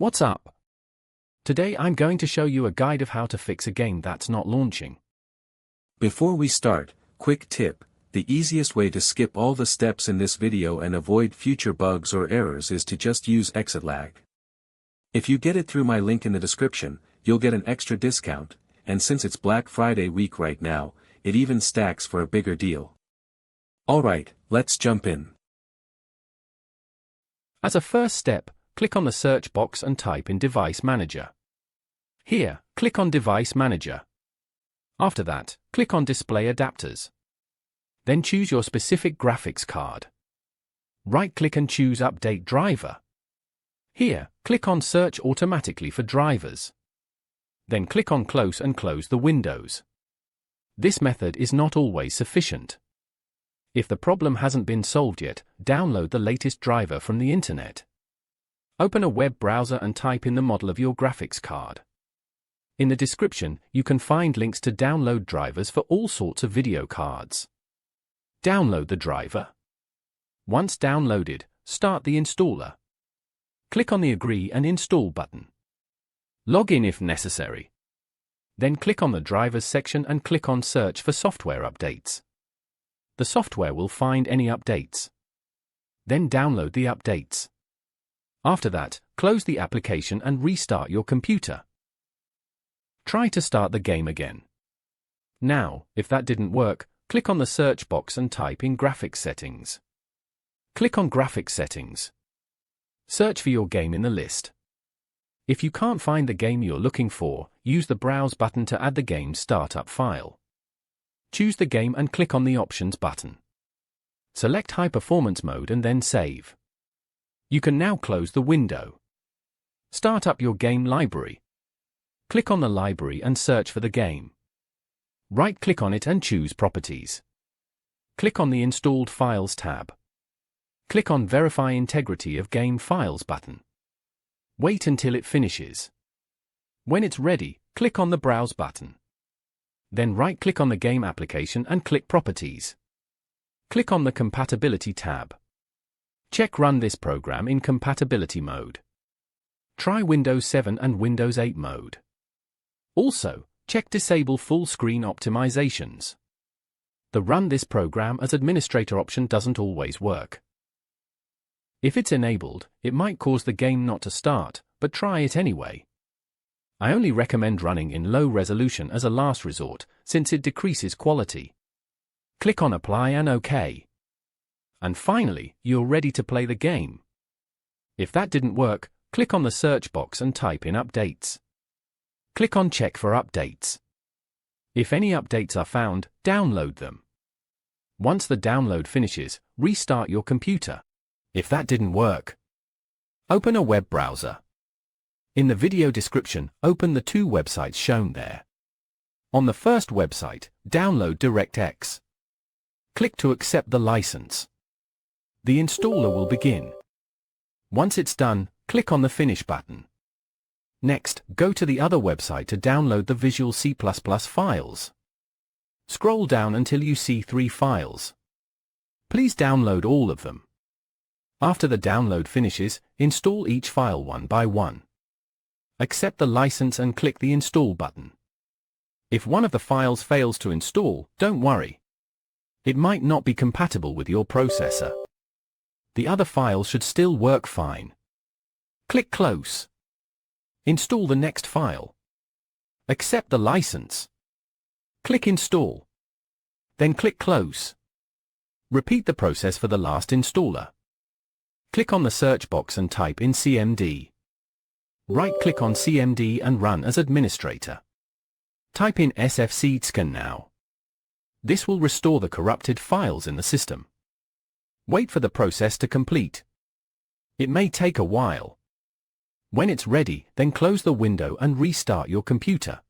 What's up? Today I'm going to show you a guide of how to fix a game that's not launching. Before we start, quick tip, the easiest way to skip all the steps in this video and avoid future bugs or errors is to just use ExitLag. If you get it through my link in the description, you'll get an extra discount, and since it's Black Friday week right now, it even stacks for a bigger deal. Alright, let's jump in. As a first step, click on the search box and type in Device Manager. Here, click on Device Manager. After that, click on Display Adapters. Then choose your specific graphics card. Right-click and choose Update Driver. Here, click on Search automatically for drivers. Then click on Close and close the windows. This method is not always sufficient. If the problem hasn't been solved yet, download the latest driver from the internet. Open a web browser and type in the model of your graphics card. In the description, you can find links to download drivers for all sorts of video cards. Download the driver. Once downloaded, start the installer. Click on the Agree and Install button. Log in if necessary. Then click on the Drivers section and click on Search for software updates. The software will find any updates. Then download the updates. After that, close the application and restart your computer. Try to start the game again. Now, if that didn't work, click on the search box and type in Graphics Settings. Click on Graphics Settings. Search for your game in the list. If you can't find the game you're looking for, use the Browse button to add the game's startup file. Choose the game and click on the Options button. Select High Performance Mode and then Save. You can now close the window. Start up your game library. Click on the library and search for the game. Right-click on it and choose Properties. Click on the Installed Files tab. Click on Verify Integrity of Game Files button. Wait until it finishes. When it's ready, click on the Browse button. Then right-click on the game application and click Properties. Click on the Compatibility tab. Check Run this program in compatibility mode. Try Windows 7 and Windows 8 mode. Also, check Disable Full Screen Optimizations. The Run this program as administrator option doesn't always work. If it's enabled, it might cause the game not to start, but try it anyway. I only recommend running in low resolution as a last resort, since it decreases quality. Click on Apply and OK. And finally, you're ready to play the game. If that didn't work, click on the search box and type in Updates. Click on Check for updates. If any updates are found, download them. Once the download finishes, restart your computer. If that didn't work, open a web browser. In the video description, open the two websites shown there. On the first website, download DirectX. Click to accept the license. The installer will begin. Once it's done, click on the Finish button. Next, go to the other website to download the Visual C++ files. Scroll down until you see 3 files. Please download all of them. After the download finishes, install each file one by one. Accept the license and click the Install button. If one of the files fails to install, don't worry. It might not be compatible with your processor. The other file should still work fine. Click Close. Install the next file. Accept the license. Click Install. Then click Close. Repeat the process for the last installer. Click on the search box and type in CMD. Right-click on CMD and run as administrator. Type in sfcscan now. This will restore the corrupted files in the system. Wait for the process to complete. It may take a while. When it's ready, then close the window and restart your computer.